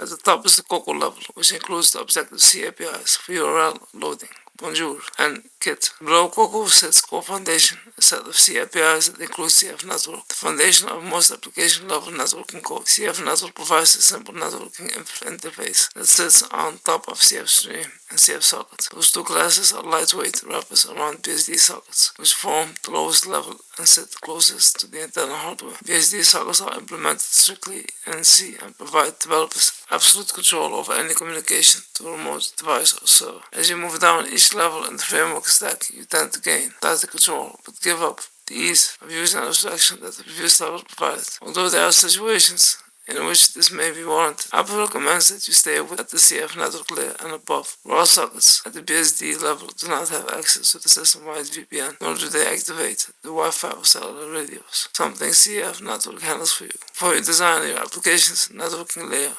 At the top is the Cocoa level, which includes the Objective-C APIs for URL loading, Bonjour, and Kit. Below Cocoa sits Core Foundation, a set of C APIs that includes CF Network, the foundation of most application-level networking code. CF Network provides a simple networking interface that sits on top of CF Stream and CF Socket. Those two classes are lightweight wrappers around BSD sockets, which form the lowest level and sit closest to the internal hardware. BSD sockets are implemented strictly in C and provide developers absolute control over any communication to a remote device or server. As you move down each level in the framework stack, you tend to gain tighter control, but give up the ease of using an abstraction that the previous level provided. Although there are situations in which this may be warranted, Apple recommends that you stay at the CF network layer and above. Raw sockets at the BSD level do not have access to the system-wide VPN, nor do they activate the Wi-Fi or cellular radios, something CF network handles for you. Before you design your application's networking layer,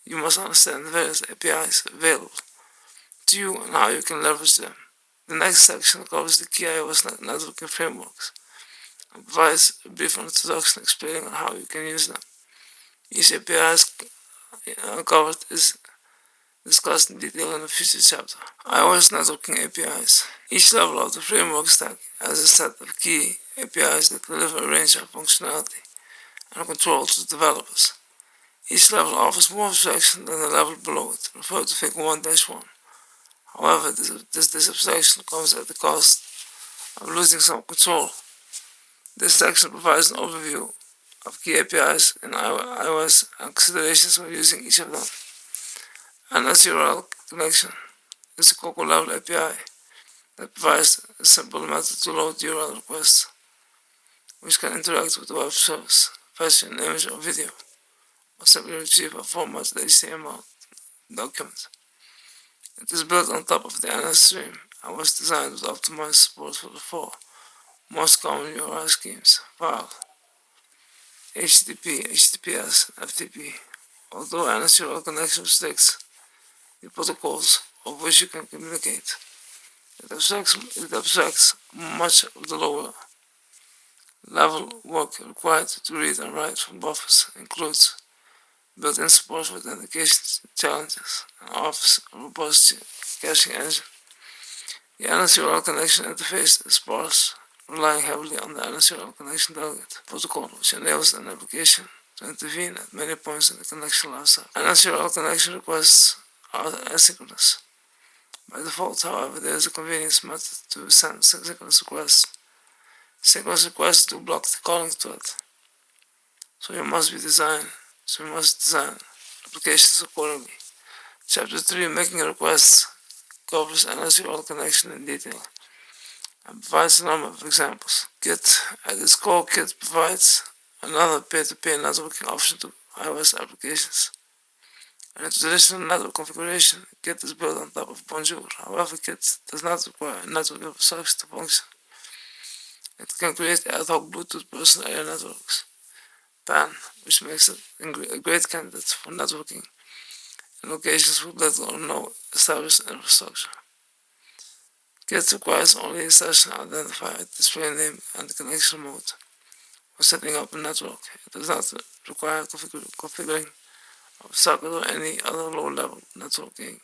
you must understand the various APIs available to you and how you can leverage them. The next section covers the key iOS networking frameworks and provides a brief introduction explaining how you can use them. Each API covered is discussed in detail in a future chapter. iOS networking APIs. Each level of the framework stack has a set of key APIs that deliver a range of functionality and control to developers. Each level offers more abstraction than the level below it, referred to Figure 1-1. However, this abstraction comes at the cost of losing some control. This section provides an overview of key APIs in iOS and considerations when using each of them. An URL connection is a Cocoa level API that provides a simple method to load URL requests, which can interact with the web service, fetch an image or video, or simply retrieve a formatted HTML document. It is built on top of the NS stream and was designed with optimized support for the four most common URL schemes: file, HTTP, HTTPS, and FTP. Although NS URL connection restricts the protocols of which you can communicate, it abstracts much of the lower level work required to read and write from buffers, includes built-in support for authentication challenges, and offers a robust caching engine. The NSURL connection interface is sparse, relying heavily on the NSURL connection delegate protocol, which enables an application to intervene at many points in the connection lifecycle. NSURL connection requests are asynchronous. By default, however, there is a convenience method to send synchronous requests. Synchronous requests do block the calling thread, so you must design applications accordingly. Chapter 3, Making Requests, covers NSURL connection in detail and provides a number of examples. Kit, at its core, Kit provides another peer-to-peer networking option to iOS applications. In a traditional network configuration, Kit is built on top of Bonjour. However, Kit does not require a network infrastructure to function. It can create ad hoc Bluetooth personal area networks, PAN, which makes it a great candidate for networking in locations with little or no established infrastructure. Kit requires only a session identifier, display name, and the connection mode for setting up a network. It does not require configuring of socket or any other low-level networking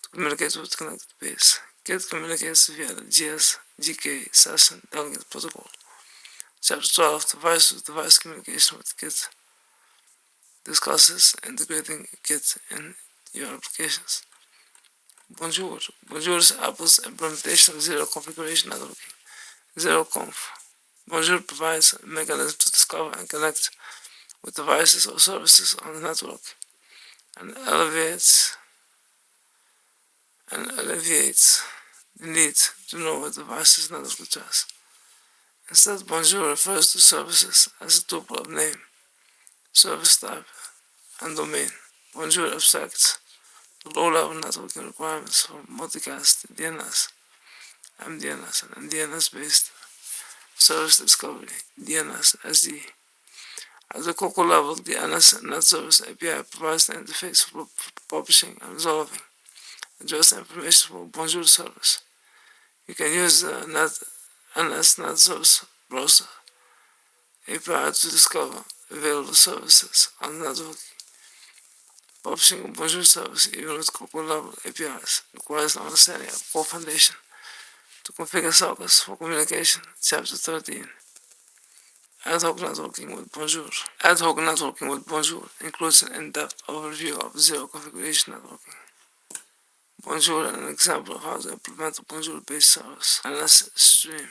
to communicate with connected base. Kit communicates via the GK session delegate protocol. Chapter 12, Device-to-Device Communication with Kit, discusses integrating Kit in your applications. Bonjour. Bonjour is Apple's implementation of zero configuration networking, ZeroConf. Bonjour provides a mechanism to discover and connect with devices or services on the network and alleviates the need to know a device's network address. Instead, Bonjour refers to services as a tuple of name, service type, and domain. Bonjour abstracts the low-level networking requirements for multicast DNS, MDNS, and MDNS-based service discovery, DNS, SD. At the Cocoa level, the NS Net Service API provides the interface for publishing and resolving address information for Bonjour service. You can use the NS Net Service browser API to discover available services on the network Publishing a Bonjour service, even with corporate-level APIs, requires an understanding of core foundation to configure sockets for communication. Chapter 13. Ad hoc networking with Bonjour. Ad hoc networking with Bonjour includes an in-depth overview of zero configuration networking. Bonjour and an example of how to implement a Bonjour-based service. And let's stream.